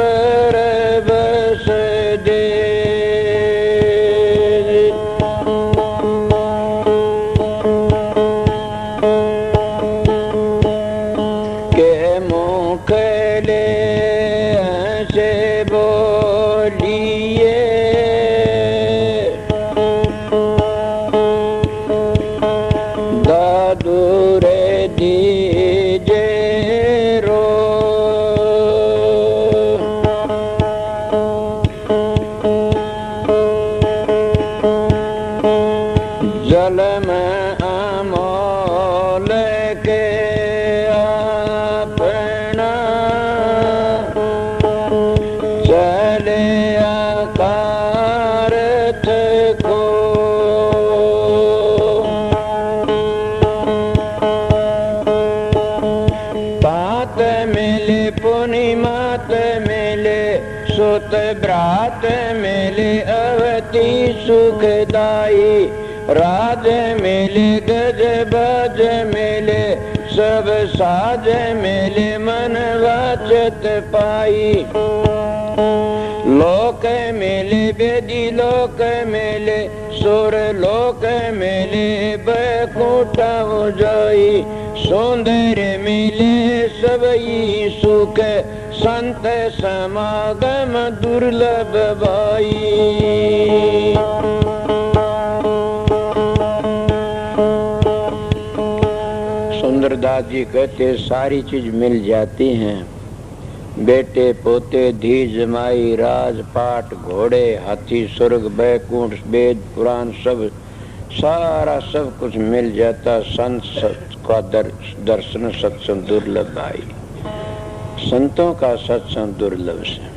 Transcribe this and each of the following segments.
सर्वस दे के मुखले से बोलिए दादुरे दीजे रो जल में अमोल के अपना चले आकारथ को पात मिले पूर्णिमात मिले सुत ब्रात मिले अवती सुखदाई राज मिले गज बज मिले सब साज मिले मन वाचत पाई लोक मिले वेदी लोक मिले सुर लोक मिले बैकुंठ जाई सौंदर्य मिले सबई सुख संत समागम दुर्लभ भाई सुंदरदास जी कहते सारी चीज मिल जाती हैं, बेटे पोते धी जमाई राजपाट घोड़े हाथी स्वर्ग बैकुंठ वेद पुराण सब सारा सब कुछ मिल जाता। संत का दर्शन सत्संग दुर्लभ भाई, संतों का सत्संग दुर्लभ से।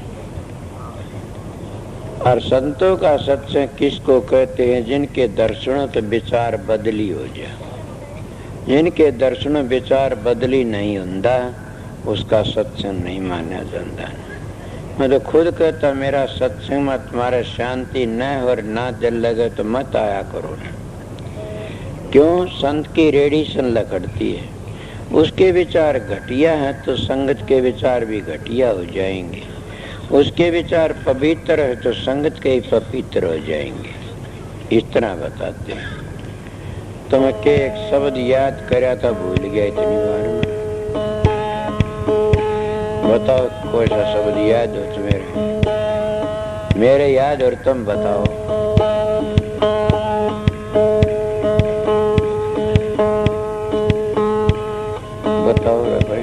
और संतों का सत्संग किसको कहते हैं? जिनके दर्शनों तो विचार बदली हो जाए। जिनके दर्शन विचार बदली नहीं होता उसका सत्संग नहीं माना जाता। मैं तो खुद कहता मेरा सत्संग में तुम्हारे शांति न और ना दिल लगे तो मत आया करो। क्यों? संत की रेडिएशन लकड़ती है, उसके विचार घटिया हैं तो संगत के विचार भी घटिया हो जाएंगे। उसके विचार पवित्र है तो संगत के ही पवित्र हो जाएंगे। इस तरह बताते हैं। तो मैं के एक शब्द याद करया था, भूल गया इतनी बार। बताओ कोई सा शब्द याद हो तो मेरे याद और तुम बताओ। बताओ रे भाई।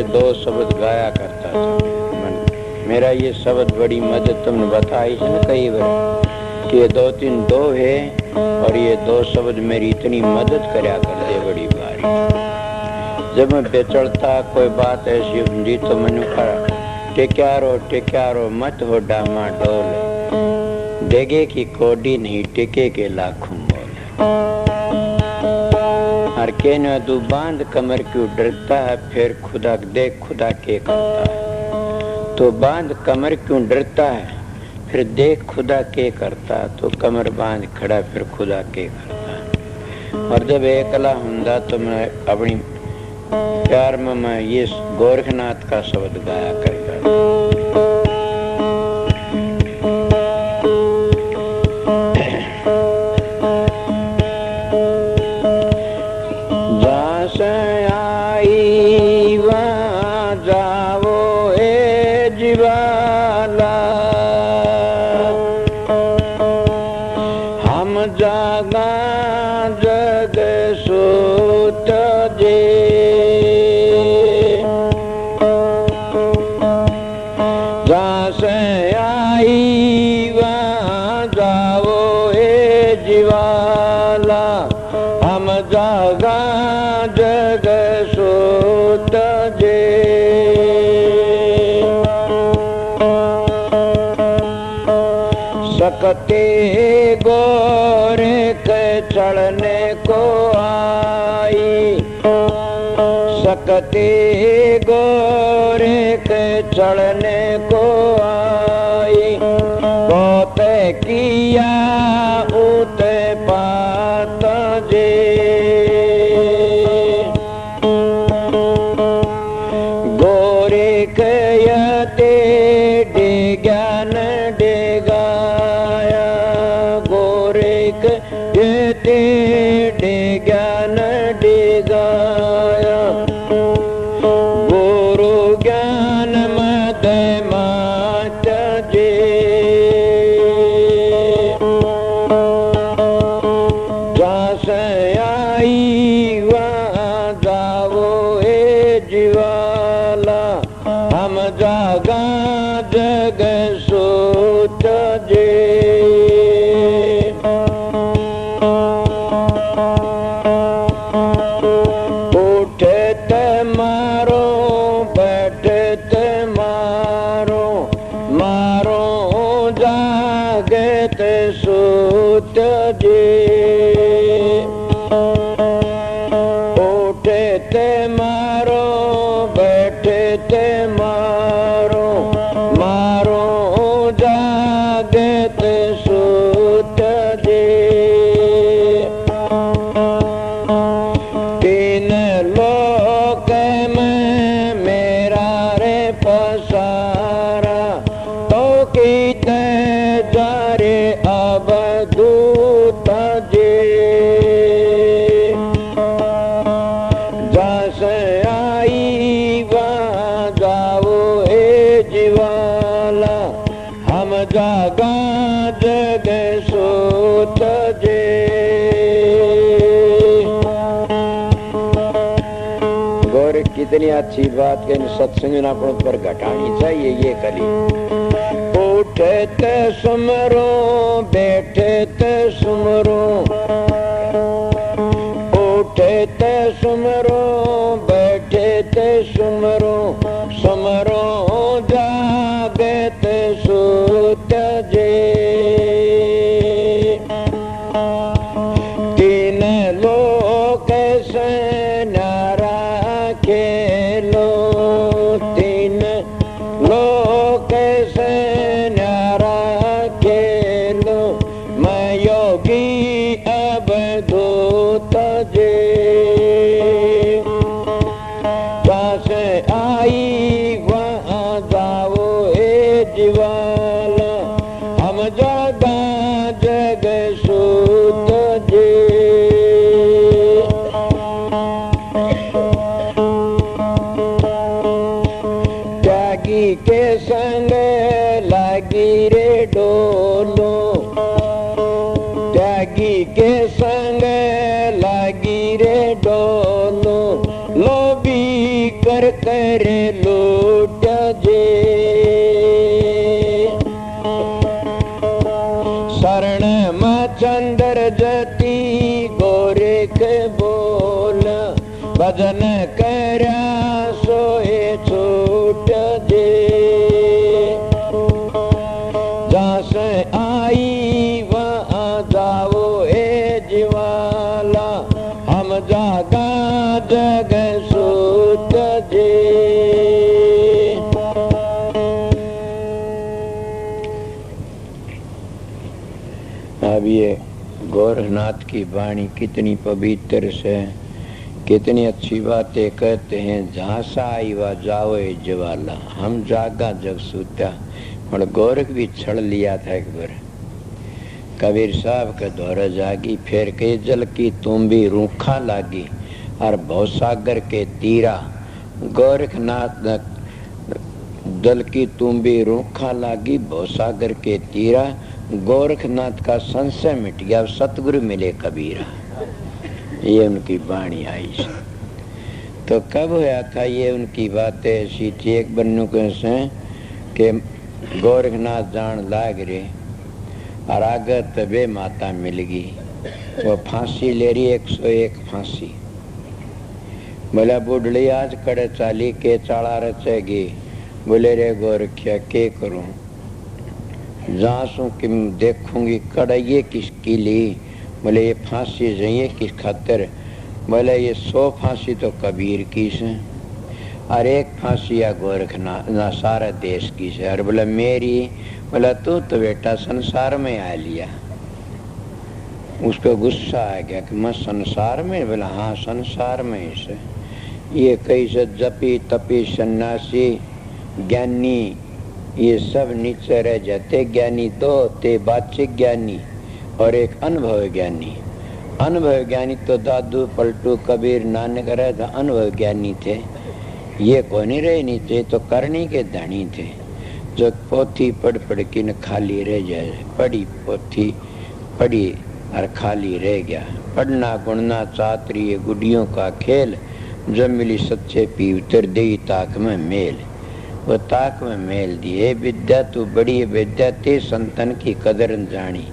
दो शब्द गाया करता था। मेरा ये शब्द बड़ी मदद तुमने बताई है ना कई बार कि ये दो तीन दो है और ये दो शब्द मेरी इतनी मदद करया करते बड़ी भारी। जब मैं बेचड़ता कोई बात ऐसी हुई तो मैंने कहा टेक्यारो मत हो डामा डोल, देगे की कोडी नहीं टिके के लाखों मोल। हर कहने तू बांध कमर क्यों डरता है, फिर खुदा देख खुदा के करता है। तो बांध कमर क्यों डरता है, फिर देख खुदा के करता। तो कमर बांध खड़ा फिर खुदा के करता। और जब एकला हुंदा तो मैं अपनी प्यार में मैं ये गोरखनाथ का शब्द गाया करता। सकते गोरख चढ़ने को आई, सकते गोरख चढ़ने को आई, बहुत किया उत पात जे, गोरख यते डिज्ञान डिगाया, गोरख यते डिज्ञान डिगाया, गुरु ज्ञान मद मात जे, जास आई वहाँ जाओ ए जीवाला, हम जागा जग सोच जे, उठत मारो बैठत मारो, मारो जागत सोच जे, उठत मारो बैठत मारो, मारो जागत सोच जे, तीन लोक में मेरा रे पसारा, तो कीत जारे अब दूत जे, जस आई वहाँ जाओ ए जीवाला, हम जागा जग सोच जे, गौर कितनी अच्छी बात के सत्संग अपन पर घटानी चाहिए ये कली। उठत सुमरो बैठत सुमरो, उठत सुमरो बैठत सुमरो, सुमरो जागत सोच जे, तीन लोक से नारा खेलो, तीन लोक से नारा खेलो, मैं योगी अब दूत जे, पास आई वहाँ जाओ ए जीवाला, हम जागा जग सूत जे, त्यागी के संग लागी रे डोलो, त्यागी के संग लागी रे डोलो, लोभी कर करे लूट जे, शरण मचंदर जती गोरख बोल, भजन करा सोए छूट जे, जस आई वहाँ जाओ ए जीवाला, हम जागा जग सूत जे, अब ये गोरखनाथ की वाणी कितनी पवित्र से कितनी अच्छी बातें कहते हैं। जहाँ सा आई वह जाओ ए जवाला, हम जागा जग सूत्या। और गोरख भी छड़ लिया था एक बार, कबीर साहब के दौरे जागी, फिर के जल की तुम भी रूखा लागी, और भवसागर के तीरा, गोरखनाथ जल की तुम भी रूखा लागी, भवसागर के तीरा, गोरखनाथ का संशय मिट गया, सतगुरु मिले कबीरा। ये उनकी वाणी आई। तो कब होया था ये उनकी बातें ऐसी थी। एक बन्नू कैसे कि गोरखनाथ जान लाग रे और आगे तबे माता मिल गई, वो फांसी ले रही 101 फांसी। बोला बुढ़ली आज कड़े चाली के चाला रचेगी। बोले रे गोरखिया के करूं, जांसू कि देखूंगी कड़ाइए किसकी ली, बोले ये फांसी चाहिए किस खातिर, बोले ये 100 फांसी तो कबीर की से और एक फांसी या गोरखनाथ सारा देश की से। और बोला मेरी, बोला तू तो बेटा संसार में आ लिया। उसको गुस्सा आ गया कि मैं संसार में, बोला हाँ संसार में से। ये कई से जपी तपी सन्यासी ज्ञानी ये सब नीचे रह जाते। ज्ञानी दो होते, बाचिक ज्ञानी और एक अनुभव ज्ञानी। अनुभव ज्ञानी तो दादू पलटू कबीर नानक रहे तो अनुभव ज्ञानी थे। ये कौन रहे नहीं थे, तो करनी के धनी थे, जो पोथी पढ़ पढ़ के न खाली रह जाए। पढ़ी पोथी पढ़ी और खाली रह गया। पढ़ना गुणना चातरी गुडियों का खेल, जब मिली सच्चे पी उतर दे ताक में मेल। वो ताक में मेल दिए विद्या तू बड़ी विद्या ते संतन की कदर न जानी।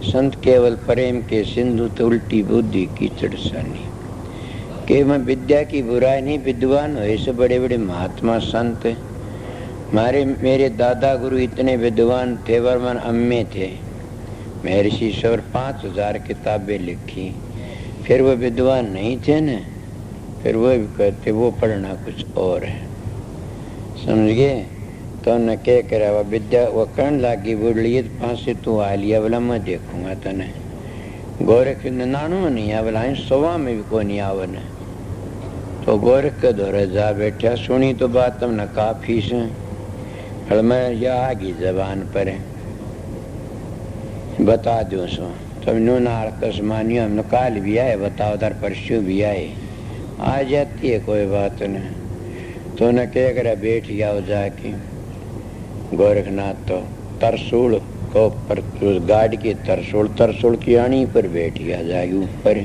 संत केवल प्रेम के सिंधु तो उल्टी बुद्धि की चढ़सानी। के मैं विद्या की बुराई नहीं, विद्वान हो ऐसे बड़े बड़े महात्मा संत। मेरे दादा गुरु इतने विद्वान थे, वर्मन अम्मे थे। महर्षि सवर 5000 किताबें लिखी, फिर वो विद्वान नहीं थे न, फिर वो भी कहते वो पढ़ना कुछ और है, समझ गए। तो न क्या करा वो विद्या वो करण लागी बुढ़लिए फांसी तू आ लिया, बोला मैं देखूंगा तने। गोरख नानू नहीं आ, बोला 100 में भी कोई नहीं आवन। तो गोरख के दौरे जा बैठा, सुनी तो बात तुमने काफी से, मैं यह आगी जबान पर है बता दो सो। तब नो नाड़कस मानियो, हम काल भी आए बताओ तार परसों भी आए, आ जाती है कोई बात नहीं। तो न क्या करे बैठ जाओ जाके। गोरखनाथ तो तरसूल को पर गाड़ के तरसूल की आनी पर बैठ गया जाए ऊपर,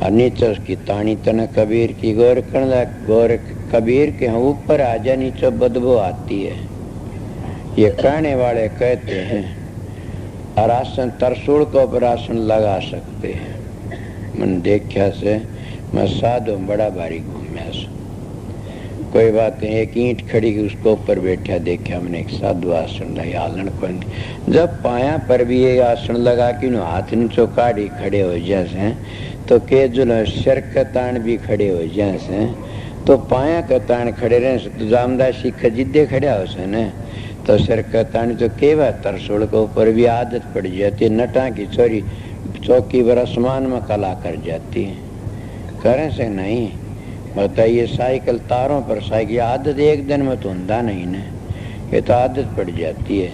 और नीचे उसकी तानी तना कबीर की। गोरख कबीर के ऊपर आ जा, नीचे बदबू आती है। ये कहने वाले कहते हैं और आसन तरसूल को ऊपर आसन लगा सकते हैं। मन देखा से मैं साधु बड़ा भारी घूमया से, कोई बात नहीं। एक ईंट खड़ी की उसको ऊपर बैठा, देखा हमने एक साधु आसन लगा आलन को। जब पाया पर भी ये आसन लगा कि हाथ नीचो काढ़ी खड़े हो जैसे, तो के जो सर का तान भी खड़े हो जैसे, तो पाया का तान खड़े रहे तो जामदासी खजिदे खड़े हो से न, तो सर का तान तो केवा तरसोड़ के ऊपर भी आदत पड़ जाती। नटा की छोरी चौकी पर आसमान में कला कर जाती है, करें से नहीं। बताइए साइकिल तारों पर साइकिल, आदत एक दिन में तो होता नहीं ना, ये तो आदत पड़ जाती है।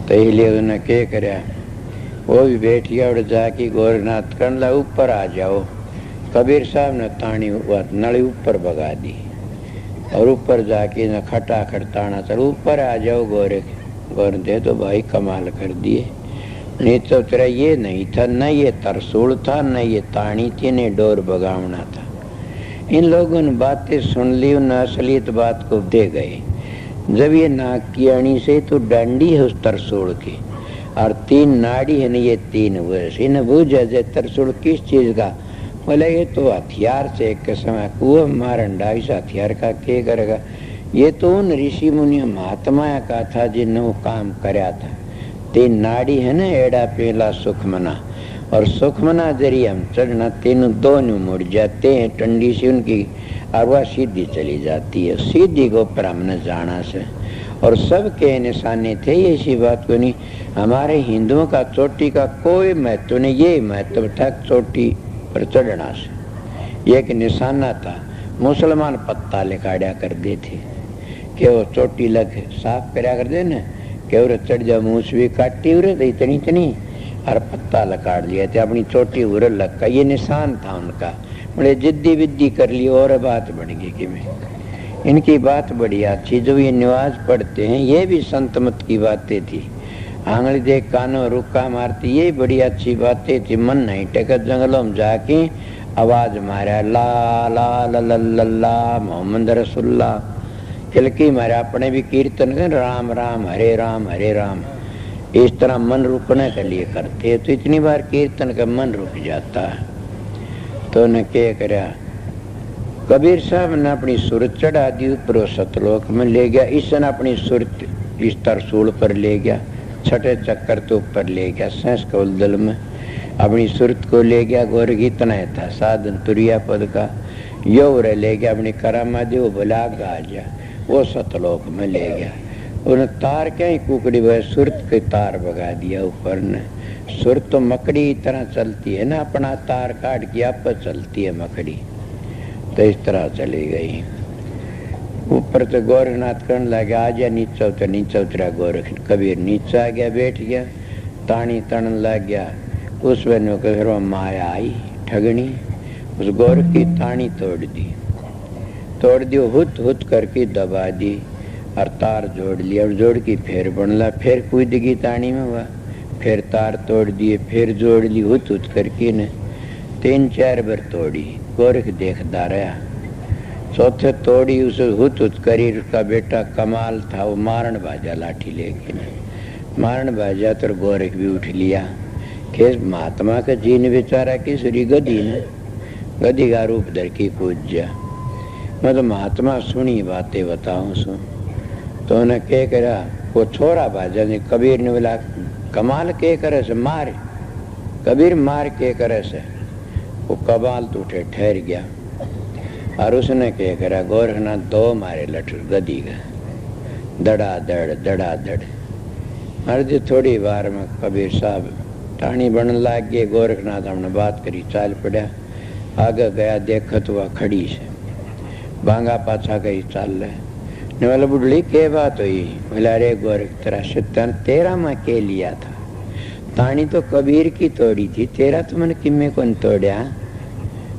तो इसलिए उन्होंने क्या कराया, वो भी बैठ गया और जाके गोरखनाथ करना ऊपर आ जाओ। कबीर साहब ने तानी नली ऊपर भगा दी और ऊपर जाके न खटाखट ताना चल ऊपर आ जाओ। गोर दे तो भाई कमाल कर दिए। नहीं तो तेरा ये नहीं था, न ये तरसूल था, न ये तानी थी, न डोर भगावना था। इन लोगों ने बातें सुन ली, उन असलियत बात को दे गए। जब ये नाक की अणी से तो डांडी है उस तरसूल की, और 3 नाड़ी है न, ये 3 वर्ष इन बूझा जाए तरसूल किस चीज का। बोले ये तो हथियार से एक समय कुआ मारन डाई से हथियार का क्या करेगा। ये तो उन ऋषि मुनि महात्मा का था जिन्होंने वो काम कराया था। 3 नाड़ी है ना, एड़ा पेला सुखमना, और सुखमना जरिए हम चढ़ना 3 दोनों मुड़ जाते हैं। टंडी से उनकी अरवा सीधी चली जाती है, सीधी को ऊपर हमने जाना से। और सबके निशाने थे, ऐसी बात को नहीं। हमारे हिंदुओं का चोटी का कोई महत्व नहीं, ये महत्व था चोटी पर चढ़ना से, ये एक निशाना था। मुसलमान पत्ता लिखाड़ा कर दे थे कि वो चोटी लग साफ करा कर दे न, कि उरे चढ़ जा मूछ भी काटी उरे तो इतनी इतनी और पत्ता लकाड़ लिया थे अपनी चोटी उरे लग का, ये निशान था उनका। बोले जिद्दी विद्दी कर ली और बात बढ़ गई कि मैं इनकी बात बड़ी अच्छी। जो ये नमाज पढ़ते हैं ये भी संत मत की बातें थी। आंगली देख कानों रुका मारती, ये बड़ी अच्छी बातें थी। मन नहीं टेका, जंगलों में जाके आवाज मारा ला ला ला ला ला ला मोहम्मद रसूलुल्लाह, किलकी मारा। अपने भी कीर्तन कर राम राम हरे राम हरे राम, इस तरह मन रुकने के लिए करते हैं। तो इतनी बार कीर्तन का मन रुक जाता है। तो ने क्या करा, कबीर साहब ने अपनी सूरत चढ़ा दी ऊपर, सतलोक में ले गया। इसने अपनी सूरत इस तरसूल पर ले गया, छठे चक्कर तो ऊपर ले गया, सहस कौलदल में अपनी सुरत को ले गया। गोरख इतना ही था साधन तुरिया पद का, यो रे ले गया अपनी करामा दे भला गा जा, वो सतलोक में ले गया। उन्हें तार क्या ही कुकड़ी वह सुरत के तार भगा दिया ऊपर ने। सुरत तो मकड़ी तरह चलती है ना, अपना तार काट के आप पर चलती है मकड़ी, तो इस तरह चली गई। ऊपर तो गोरखनाथ करने लगा आ जा नीचा उतर, नीचा उतरा गोरख। कबीर नीचा आ गया, बैठ गया, तानी तड़न लग गया। उस बनो के घर में माया आई ठगनी, उस गोरख की तानी तोड़ दी, हुत हुत करके दबा दी और तार जोड़ लिया। और जोड़ की फिर बनला, फिर कूद गई तानी में वह, फिर तार तोड़ दिए, फिर जोड़ ली हुत हुत करके ने 3-4 बार तोड़ी। गोरख देखता रहा, चौथे तोड़ी उसे हुत हुत करी। उसका बेटा कमाल था, वो मारण भाजा लाठी लेके ने, मारण भाजा तो गोरख भी उठ लिया। कि महात्मा का जीन बेचारा की सूरी गदी ने, गदी का रूप धर की कूद जा। मैं तो महात्मा सुनी बातें बताऊं सु, तो उन्हें क्या करा, वो छोरा भाजा ने। कबीर ने बोला कमाल के करे से मार, कबीर मार के करे से। वो कमाल तो उठे ठहर गया और उसने क्या करा, गोरखनाथ 2 मारे लठुर गदी का, दड़ा दड़। अर्ज थोड़ी बार में कबीर साहब टाणी बन लाग गए। गोरखनाथ हमने बात करी, चाल पड़ा, आगे गया, देखा तो वह खड़ी से, बांगा पाछा गई चाल रहे। ने वाला बुढ़ली के बात हुई, बोला अरे गोरख तेरा शैतान तेरा मैं के लिया था, तानी तो कबीर की तोड़ी थी, तेरा तो मैंने किम्मे कौन तोड़ा।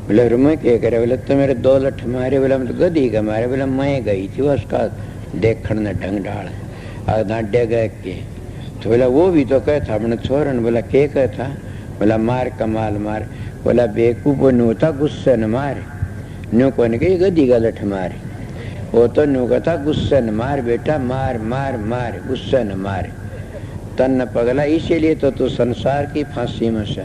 बोले रुमे क्या करे, बोले तो मेरे 2 लठ मारे। बोला मैं तो गदी का मारे। बोला मैं गई थी, उसका देखण ने ढंग डाल आधा डेगा के। तो बोला वो भी तो कहता अपने छोरन। बोला के कहता, बोला मार कमाल मार। बोला बेकूफ नु था गुस्से न मार, न्यू कौन के गदी का लठ मारे, वो तो न्यू कहता गुस्से न मार बेटा, मार मार मार, गुस्से न मार, तन न पगला, इसीलिए तो तू संसार की फांसी में से।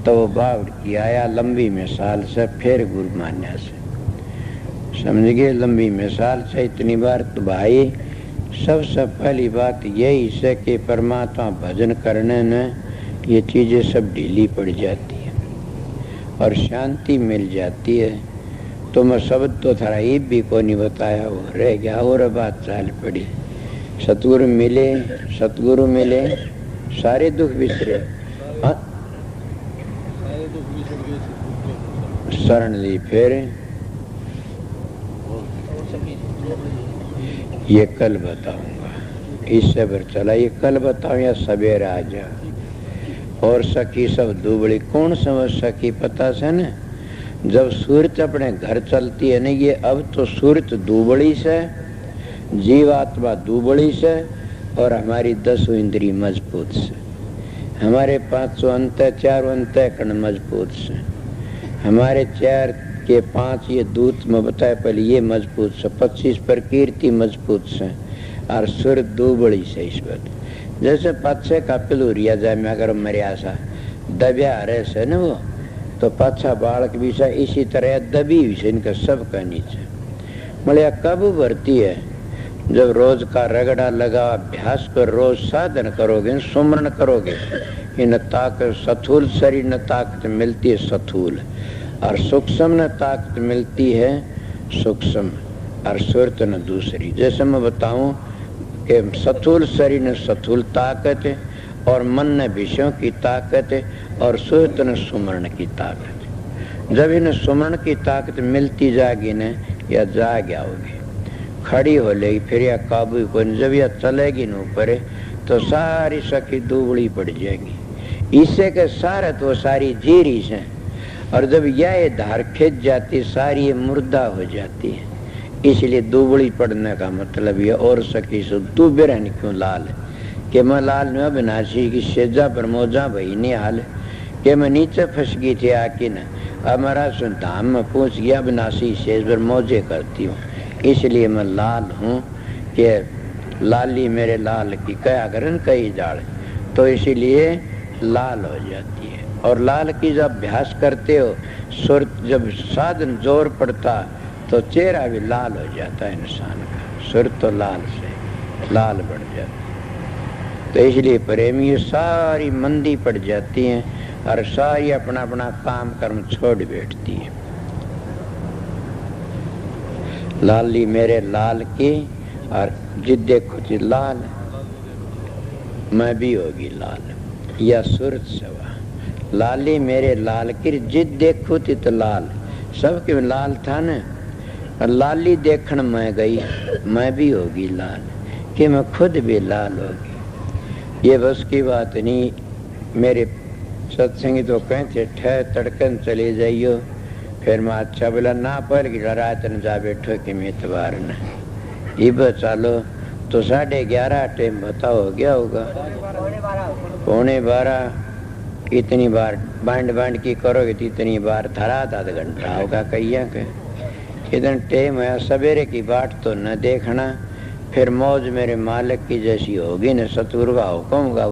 तो वो बावड़ की आया लंबी मिसाल से, फिर गुरु मान्या से, समझ गए, लंबी मिसाल से इतनी बार। तो भाई सबसे पहली बात यही से कि परमात्मा भजन करने में ये चीजें सब ढीली पड़ जाती है और शांति मिल जाती है। तो मैं शब्द तो थारा ये भी को नहीं बताया, वो रह गया और बात चाल पड़ी। सतगुरु मिले सारे दुख बिसरे, शरण ली फिर। ये कल बताऊंगा, इससे पर चला, ये कल बताऊं या सवेरे आ जा। और सखी सब दुबड़ी, कौन समझ सकी पता से न, जब सूरत अपने घर चलती है ना, ये अब तो सूरत दुबड़ी से, जीवात्मा दुबड़ी से, और हमारी 10 इंद्री मजबूत से, हमारे 500 अंत 4 अंतःकरण मजबूत से, हमारे 4 के 5 ये दूत में बताया पहले ये मजबूत से, 25 प्रकृति मजबूत से, और सूरत दुबड़ी से। इस बात जैसे पाछे का पिलूरिया जाए में अगर मेरे आशा दबिया रहे से न वो, तो पाछा बालक भी से इसी तरह दबी भी से, इनका सब का नीचे मलिया कब भरती है, जब रोज का रगड़ा लगा अभ्यास कर, रोज साधन करोगे, सुमरण करोगे, इन ताकत सथूल शरीर न ताकत मिलती है सथूल, और सूक्ष्म न ताकत मिलती है सूक्ष्म, और सुरत न दूसरी। जैसे मैं बताऊं कि सथूल शरीर न सथूल ताकत है, और मन न विषयों की ताकत है, और सुरत न सुमरण की ताकत है। जब इन सुमरण की ताकत मिलती जाएगी न, या जाग आओगी, खड़ी हो लेगी फिर, या काबू को जब यह चलेगी न ऊपर, तो सारी सखी दुबड़ी पड़ जाएगी। इससे के सारा तो सारी जीरी से, और जब यह धार खिंच जाती सारी ये मुर्दा हो जाती है। इसलिए दुबड़ी पड़ने का मतलब ये, और सखी सो तू बेरहन क्यों लाल, कि मैं लाल न अविनाशी की सेजा पर मोजा भई नहीं हाल, कि मैं नीचे फंस गई थी आके न, हमारा सुन धाम में पहुंच गया अविनाशी सेज पर मौजे करती हूँ। इसलिए मैं लाल हूँ कि लाली मेरे लाल की कया करन कई जाड़, तो इसीलिए लाल हो जाती है। और लाल की जब अभ्यास करते हो, सुर जब साधन जोर पड़ता तो चेहरा भी लाल हो जाता है इंसान का, सुर तो लाल से लाल बढ़ जाता है। तो इसलिए प्रेमी सारी मंदी पड़ जाती है और सारी अपना अपना काम कर्म छोड़ बैठती है। लाली मेरे लाल की और जिद देखो जी लाल मैं भी होगी लाल या सूरत सवा। लाली मेरे लाल की जिद देखो थी तो लाल सबके लाल था न। लाली देखण मैं गई मैं भी होगी लाल कि मैं खुद भी लाल होगी। ये बस की बात नहीं। मेरे सत्संगी तो कहते ठह तड़कन चले जाइयो फिर मैं अच्छा बोला ना पहल की रात न जा बैठो कि मैं इतवार न इब चालो तो 11:30 टाइम बता हो गया होगा 11:15। इतनी बार बांड की करोगे तो इतनी बार धरा आधा घंटा होगा कहिया के इतने टाइम है। सवेरे की बात तो न देखना फिर मौज मेरे मालिक की जैसी होगी न सतगुरु का हुक्म होगा